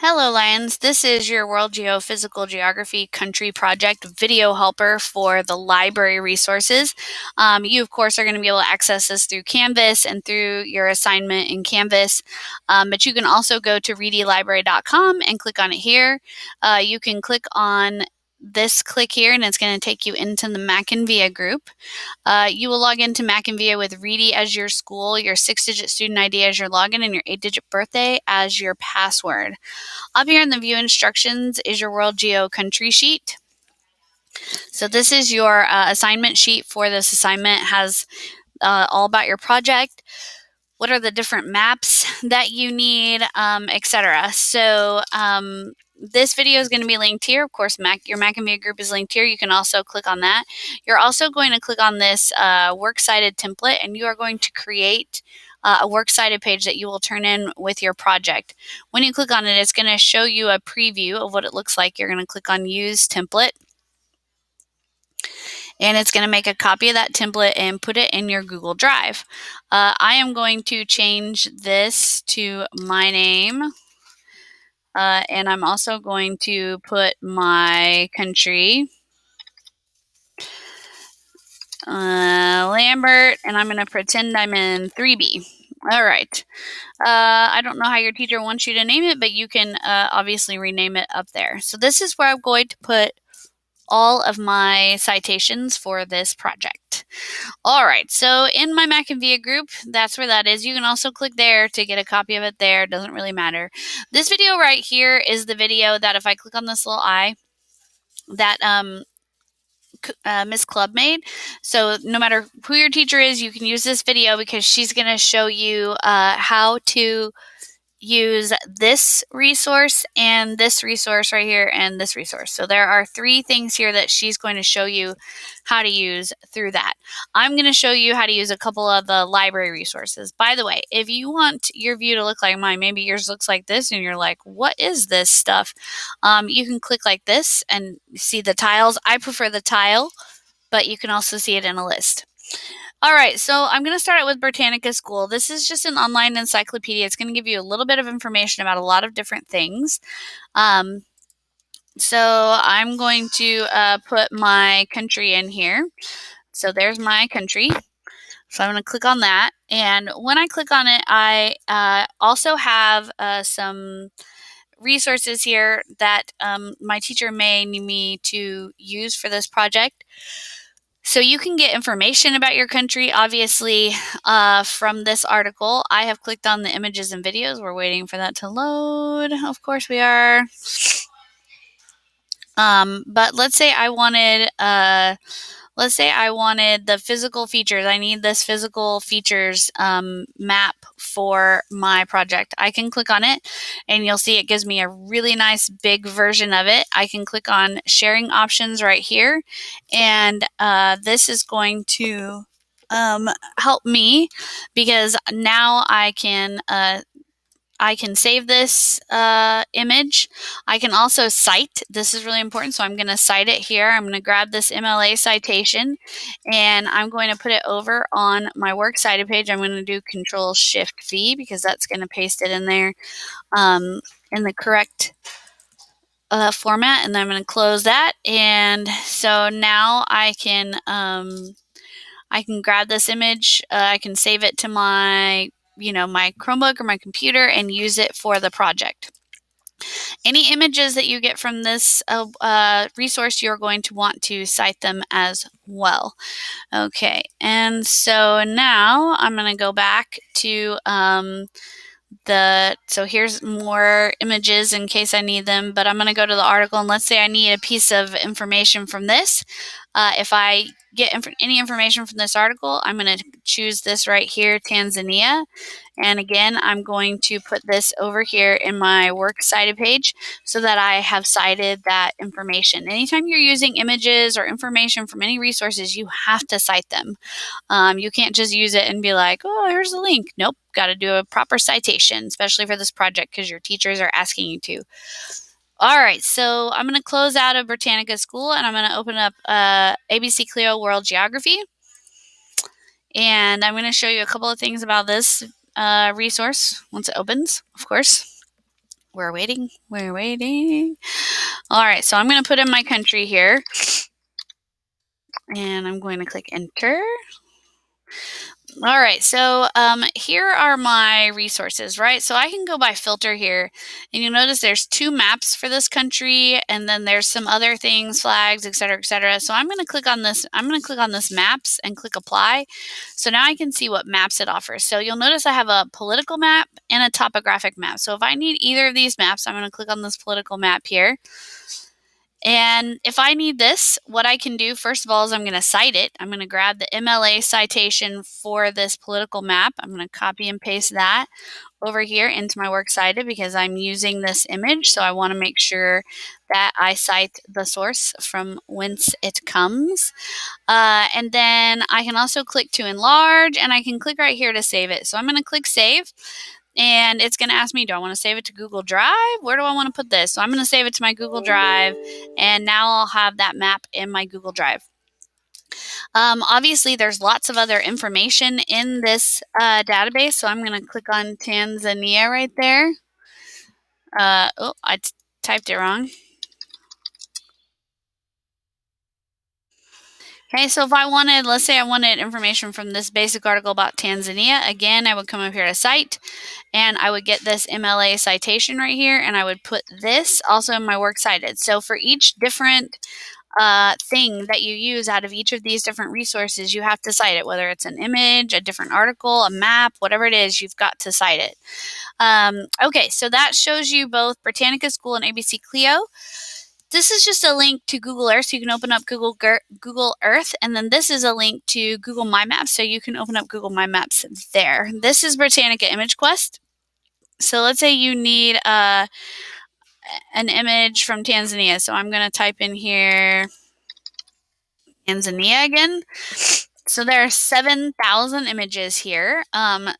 Hello, Lions. This is your World Geophysical Geography Country Project video helper for the library resources. You, of course, are going to be able to access this through Canvas and through your assignment in Canvas. But you can also go to readylibrary.com and click on it here. You can click on this click here, and it's going to take you into the Mac and VIA group. You will log into Mac and VIA with Reedy as your school, your 6-digit student ID as your login, and your 8-digit birthday as your password. Up here in the view instructions is your World Geo country sheet. So this is your assignment sheet for this assignment. It has all about your project, what are the different maps that you need, etc. So this video is going to be linked here. Of course, your Mac and VIA group is linked here. You can also click on that. You're also going to click on this works cited template, and you are going to create a works cited page that you will turn in with your project. When you click on it, it's going to show you a preview of what it looks like. You're going to click on Use Template, and it's going to make a copy of that template and put it in your Google Drive. I am going to change this to my name, and I'm also going to put my country, Lambert, and I'm going to pretend I'm in 3B. All right. I don't know how your teacher wants you to name it, but you can obviously rename it up there. So this is where I'm going to put all of my citations for this project. All right, so in my Mac and VIA group, that's where that is. You can also click there to get a copy of it there. It doesn't really matter. This video right here is the video that if I click on this little eye, that Miss Club made. So no matter who your teacher is, you can use this video because she's going to show you how to use this resource and this resource right here and this resource. So there are 3 things here that she's going to show you how to use through that. I'm going to show you how to use a couple of the library resources. By the way, if you want your view to look like mine, maybe yours looks like this and you're like, what is this stuff? You can click like this and see the tiles. I prefer the tile, but you can also see it in a list. All right, so I'm going to start out with Britannica School. This is just an online encyclopedia. It's going to give you a little bit of information about a lot of different things. So I'm going to put my country in here. So there's my country. So I'm going to click on that. And when I click on it, I also have some resources here that my teacher may need me to use for this project. So you can get information about your country, obviously, from this article. I have clicked on the images and videos. We're waiting for that to load. Of course we are. But let's say I wanted the physical features. I need this physical features map for my project. I can click on it and you'll see it gives me a really nice big version of it. I can click on sharing options right here, and this is going to help me because now I can save this image. I can also cite. This is really important, so I'm going to cite it here. I'm going to grab this MLA citation, and I'm going to put it over on my works cited page. I'm going to do Control-Shift-V because that's going to paste it in there in the correct format, and then I'm going to close that. And so now I can grab this image. I can save it to my my Chromebook or my computer and use it for the project. Any images that you get from this resource, you're going to want to cite them as well. Okay, and so now I'm going to go back to so here's more images in case I need them, but I'm going to go to the article, and let's say I need a piece of information from this. If I get any information from this article, I'm going to choose this right here, Tanzania. And again, I'm going to put this over here in my works cited page so that I have cited that information. Anytime you're using images or information from any resources, you have to cite them. You can't just use it and be like, oh, here's the link. Nope, got to do a proper citation, especially for this project because your teachers are asking you to. All right, so I'm going to close out of Britannica School, and I'm going to open up ABC Clio World Geography. And I'm going to show you a couple of things about this resource once it opens, of course. We're waiting. We're waiting. All right, so I'm going to put in my country here, and I'm going to click enter. All right, so here are my resources, right? So I can go by filter here, and you'll notice there's two maps for this country, and then there's some other things, flags, et cetera, et cetera. So I'm going to click on this. I'm going to click on this maps and click apply. So now I can see what maps it offers. So you'll notice I have a political map and a topographic map. So if I need either of these maps, I'm going to click on this political map here. And if I need this, what I can do first of all is I'm going to cite it. I'm going to grab the MLA citation for this political map. I'm going to copy and paste that over here into my works cited because I'm using this image. So I want to make sure that I cite the source from whence it comes. And then I can also click to enlarge, and I can click right here to save it. So I'm going to click save. And it's going to ask me, do I want to save it to Google Drive? Where do I want to put this? So I'm going to save it to my Google Drive, and now I'll have that map in my Google Drive. Obviously, there's lots of other information in this database, so I'm going to click on Tanzania right there. Oh, I typed it wrong. Okay, so if I wanted, let's say I wanted information from this basic article about Tanzania, again, I would come up here to cite, and I would get this MLA citation right here, and I would put this also in my works cited. So for each different thing that you use out of each of these different resources, you have to cite it, whether it's an image, a different article, a map, whatever it is, you've got to cite it. Okay, so that shows you both Britannica School and ABC Clio. This is just a link to Google Earth, so you can open up Google Earth, and then this is a link to Google My Maps, so you can open up Google My Maps there. This is Britannica Image Quest. So let's say you need an image from Tanzania, so I'm going to type in here Tanzania again. So there are 7,000 images here.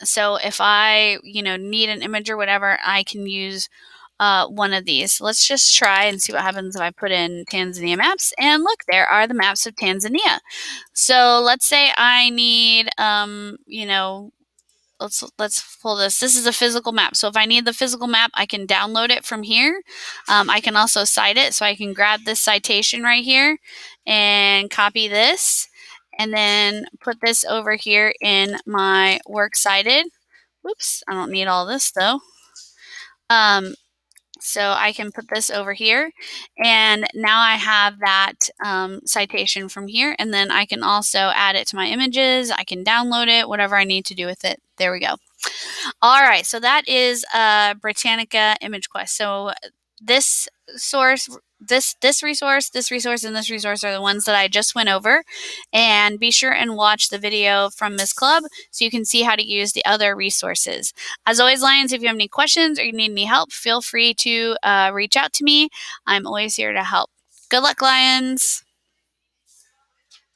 So if I, need an image or whatever, I can use one of these. Let's just try and see what happens if I put in Tanzania maps. And look, there are the maps of Tanzania. So let's say I need, let's pull this. This is a physical map. So if I need the physical map, I can download it from here. I can also cite it. So I can grab this citation right here and copy this and then put this over here in my works cited. Whoops, I don't need all this though. So I can put this over here, and now I have that citation from here, and then I can also add it to my images. I can download it, whatever I need to do with it. There we go. All right, so that is Britannica Image Quest. So this source, this resource, this resource, and this resource are the ones that I just went over. And be sure and watch the video from Miss Club so you can see how to use the other resources. As always, Lions, if you have any questions or you need any help, feel free to reach out to me. I'm always here to help. Good luck, Lions.